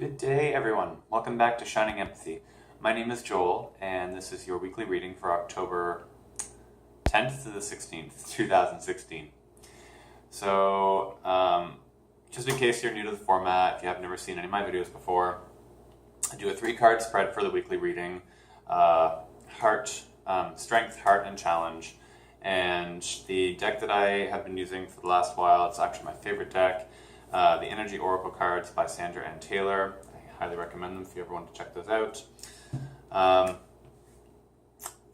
Good day, everyone. Welcome back to Shining Empathy. My name is Joel, and this is your weekly reading for October 10th to the 16th, 2016. So, just in case you're new to the format, if you have never seen any of my videos before, I do a 3-card spread for the weekly reading. Heart, Strength, Heart, and Challenge. And the deck that I have been using for the last while, it's actually my favorite deck. The Energy Oracle cards by Sandra and Taylor. I highly recommend them if you ever want to check those out.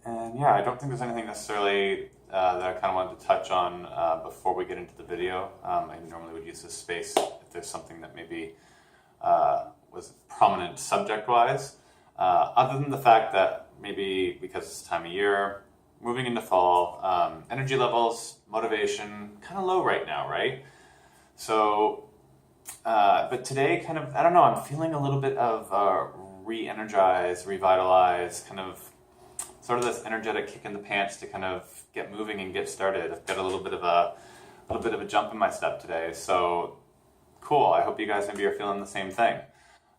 And yeah, I don't think there's anything necessarily that I kind of wanted to touch on before we get into the video. I normally would use this space if there's something that maybe was prominent subject-wise. Other than the fact that maybe because it's the time of year, moving into fall, energy levels, motivation, kind of low right now, right? So, but today kind of, I don't know, I'm feeling a little bit of re-energized, revitalized, kind of sort of this energetic kick in the pants to kind of get moving and get started. I've got a little bit of a jump in my step today. So cool. I hope you guys maybe are feeling the same thing.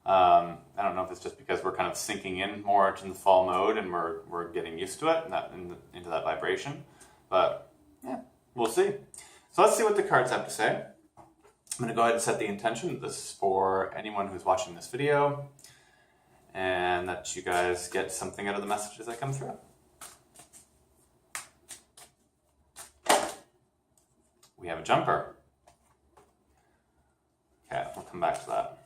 I don't know if it's just because we're kind of sinking in more to the fall mode and we're getting used to it and into that vibration, but yeah, we'll see. So let's see what the cards have to say. I'm going to go ahead and set the intention. This is for anyone who's watching this video, and that you guys get something out of the messages that come through. We have a jumper. Okay, we'll come back to that.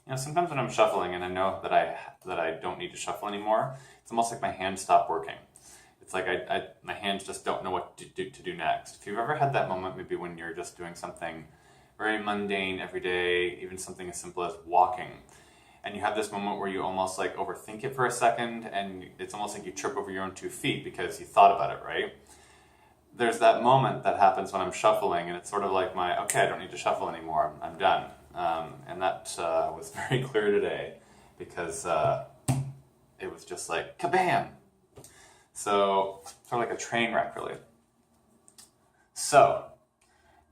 You know, sometimes when I'm shuffling and I know that I don't need to shuffle anymore, it's almost like my hands stop working. It's like my hands just don't know what to do next. If you've ever had that moment, maybe when you're just doing something very mundane every day, even something as simple as walking, and you have this moment where you almost like overthink it for a second, and it's almost like you trip over your own 2 feet because you thought about it, right? There's that moment that happens when I'm shuffling, and it's sort of like okay, I don't need to shuffle anymore, I'm done. And that was very clear today because it was just like kabam. So sort of like a train wreck, really. So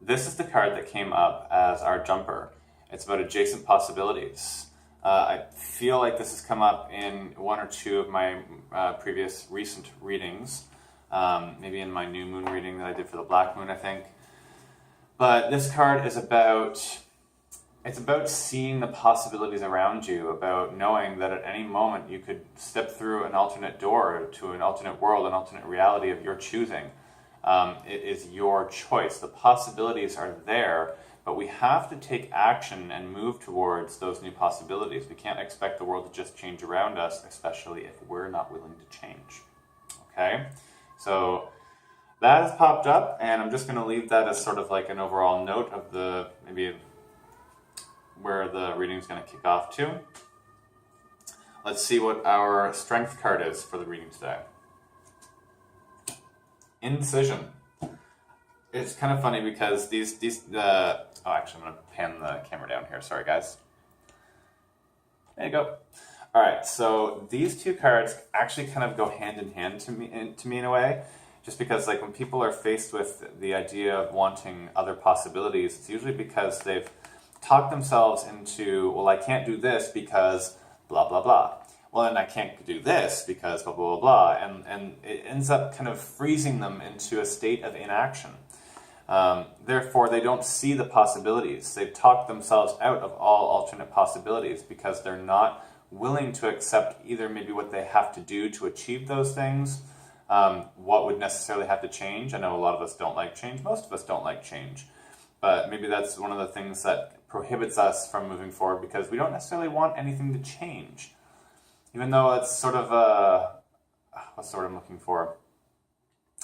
this is the card that came up as our jumper. It's about adjacent possibilities. I feel like this has come up in 1 or 2 of my previous recent readings, maybe in my new moon reading that I did for the black moon, I think. But this card is about seeing the possibilities around you, about knowing that at any moment you could step through an alternate door to an alternate world, an alternate reality of your choosing. It is your choice. The possibilities are there, but we have to take action and move towards those new possibilities. We can't expect the world to just change around us, especially if we're not willing to change. Okay? So that has popped up, and I'm just going to leave that as sort of like an overall note of maybe where the reading is going to kick off to. Let's see what our strength card is for the reading today. Indecision. It's kind of funny because actually I'm going to pan the camera down here. Sorry, guys. There you go. All right, so these 2 cards actually kind of go hand in hand to me in a way, just because like when people are faced with the idea of wanting other possibilities, it's usually because they've talk themselves into, well, I can't do this because blah, blah, blah. Well, and I can't do this because blah, blah, blah, blah. And it ends up kind of freezing them into a state of inaction. Therefore, they don't see the possibilities. They've talked themselves out of all alternate possibilities because they're not willing to accept either maybe what they have to do to achieve those things, what would necessarily have to change. I know a lot of us don't like change. Most of us don't like change. But maybe that's one of the things that prohibits us from moving forward because we don't necessarily want anything to change. Even though it's sort of what's the word I'm looking for?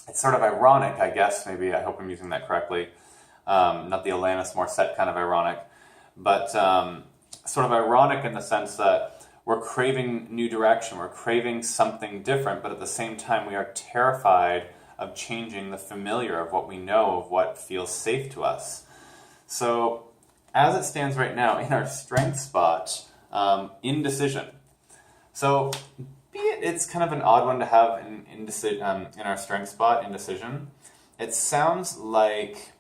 It's sort of ironic, I guess. Maybe, I hope I'm using that correctly. Not the Alanis Morissette kind of ironic, but sort of ironic in the sense that we're craving new direction. We're craving something different, but at the same time we are terrified of changing the familiar, of what we know, of what feels safe to us. So as it stands right now in our strength spot, indecision. So be it it's kind of an odd one to have in our strength spot, indecision. It sounds like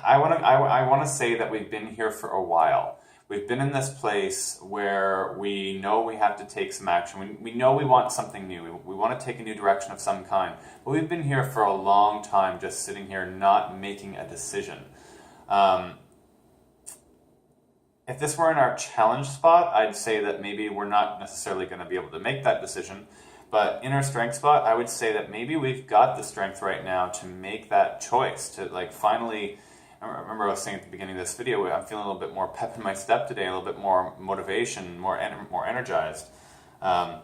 I want to say that we've been here for a while. We've been in this place where we know we have to take some action. We know we want something new. We want to take a new direction of some kind. But we've been here for a long time just sitting here not making a decision. If this were in our challenge spot, I'd say that maybe we're not necessarily going to be able to make that decision. But in our strength spot, I would say that maybe we've got the strength right now to make that choice, to like finally, I remember I was saying at the beginning of this video, I'm feeling a little bit more pep in my step today, a little bit more motivation, more energized. I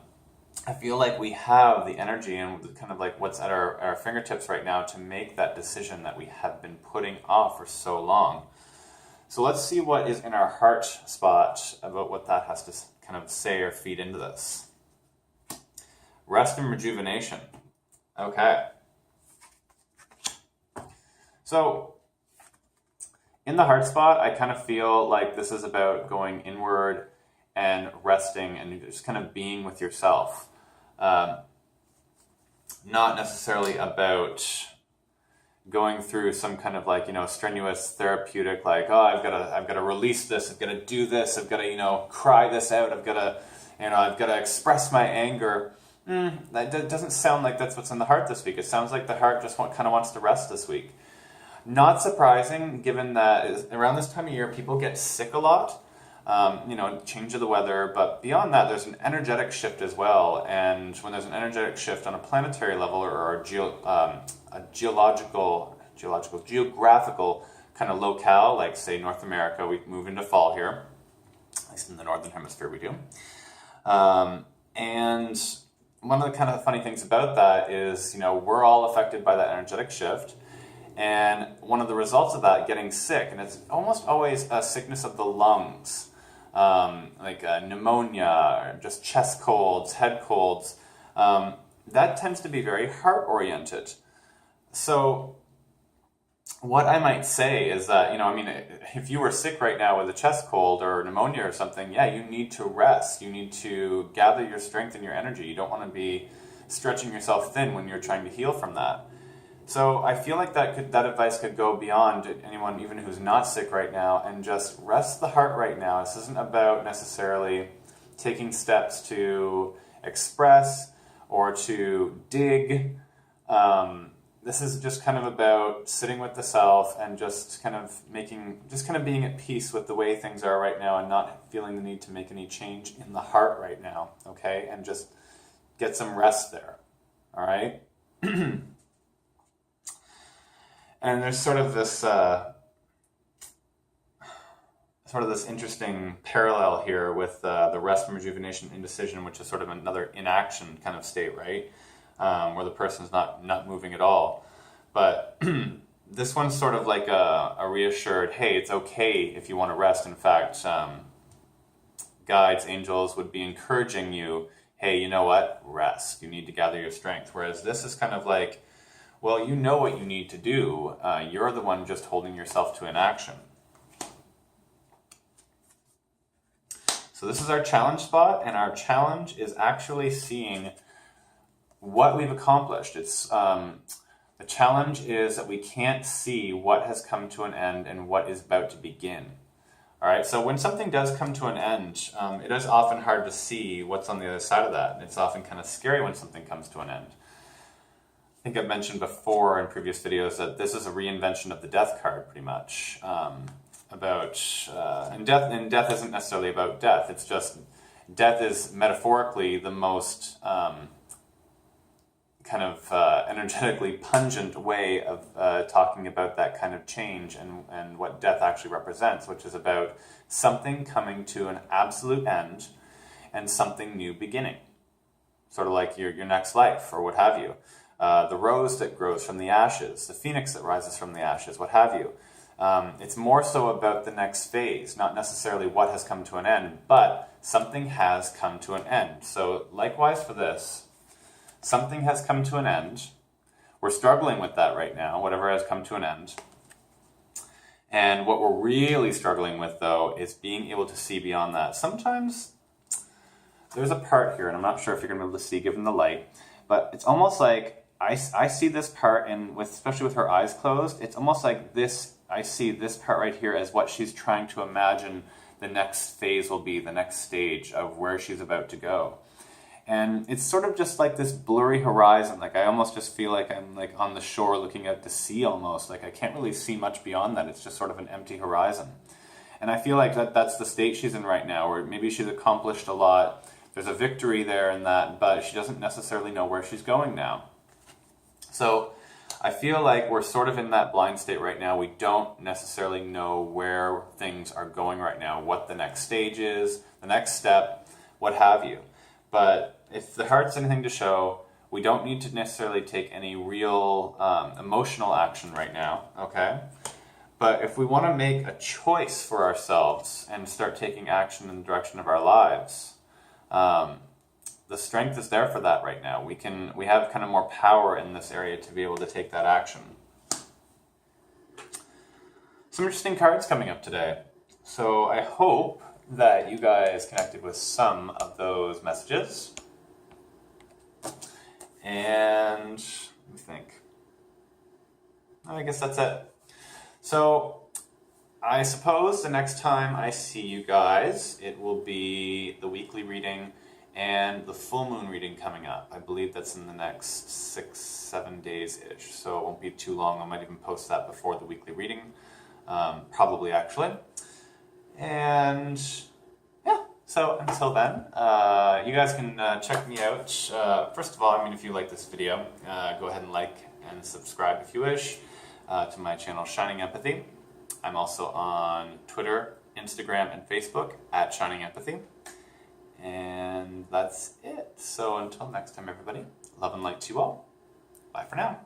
feel like we have the energy and kind of like what's at our fingertips right now to make that decision that we have been putting off for so long. So let's see what is in our heart spot about what that has to kind of say or feed into this. Rest and rejuvenation. Okay. So in the heart spot, I kind of feel like this is about going inward and resting and just kind of being with yourself. Not necessarily about going through some kind of like, strenuous therapeutic, like, oh, I've got to release this, I've got to do this, I've got to, cry this out, I've got to express my anger. That doesn't sound like that's what's in the heart this week. It sounds like the heart just kind of wants to rest this week. Not surprising, given that around this time of year, people get sick a lot. Change of the weather. But beyond that, there's an energetic shift as well. And when there's an energetic shift on a planetary level or a geographical kind of locale, like say North America, we move into fall here. At least in the Northern Hemisphere we do. And one of the kind of funny things about that is, we're all affected by that energetic shift. And one of the results of that, getting sick, and it's almost always a sickness of the lungs, like pneumonia, or just chest colds, head colds, that tends to be very heart-oriented. So what I might say is that, if you were sick right now with a chest cold or pneumonia or something, yeah, you need to rest. You need to gather your strength and your energy. You don't want to be stretching yourself thin when you're trying to heal from that. So I feel like that advice could go beyond anyone even who's not sick right now, and just rest the heart right now. This isn't about necessarily taking steps to express or to dig. This is just kind of about sitting with the self and just kind of being at peace with the way things are right now and not feeling the need to make any change in the heart right now, okay? And just get some rest there, all right? And there's sort of this interesting parallel here with the rest and rejuvenation indecision, which is sort of another inaction kind of state, right? Where the person's not moving at all. But this one's sort of like a reassured, hey, it's okay if you want to rest. In fact, guides, angels would be encouraging you, hey, you know what? Rest. You need to gather your strength. Whereas this is kind of like, well, you know what you need to do. You're the one just holding yourself to inaction. So this is our challenge spot, and our challenge is actually seeing what we've accomplished. It's the challenge is that we can't see what has come to an end and what is about to begin. All right, so when something does come to an end, it is often hard to see what's on the other side of that. It's often kind of scary when something comes to an end. I think I've mentioned before in previous videos that this is a reinvention of the death card, pretty much. And death isn't necessarily about death. It's just death is metaphorically the most energetically pungent way of talking about that kind of change and what death actually represents, which is about something coming to an absolute end and something new beginning. Sort of like your next life or what have you. The rose that grows from the ashes, the phoenix that rises from the ashes, what have you. It's more so about the next phase, not necessarily what has come to an end, but something has come to an end. So likewise for this, something has come to an end. We're struggling with that right now, whatever has come to an end. And what we're really struggling with, though, is being able to see beyond that. Sometimes there's a part here, and I'm not sure if you're going to be able to see given the light, but it's almost like I see this part, and especially with her eyes closed, it's almost like this. I see this part right here as what she's trying to imagine the next phase will be, the next stage of where she's about to go. And it's sort of just like this blurry horizon. Like I almost just feel like I'm like on the shore looking out to sea almost. Like I can't really see much beyond that. It's just sort of an empty horizon. And I feel like that's the state she's in right now, where maybe she's accomplished a lot. There's a victory there in that, but she doesn't necessarily know where she's going now. So I feel like we're sort of in that blind state right now. We don't necessarily know where things are going right now, what the next stage is, the next step, what have you. But if the heart's anything to show, we don't need to necessarily take any real emotional action right now, okay? But if we want to make a choice for ourselves and start taking action in the direction of our lives, the strength is there for that right now. We have kind of more power in this area to be able to take that action. Some interesting cards coming up today. So I hope that you guys connected with some of those messages. And let me think. I guess that's it. So I suppose the next time I see you guys, it will be the weekly reading and the full moon reading coming up. I believe that's in the next 6-7 days-ish, so it won't be too long. I might even post that before the weekly reading, probably actually. And yeah, so until then, you guys can check me out. First of all, I mean, if you like this video, go ahead and like and subscribe if you wish to my channel, Shining Empathy. I'm also on Twitter, Instagram, and Facebook at Shining Empathy. And that's it. So until next time, everybody, love and light to you all. Bye for now.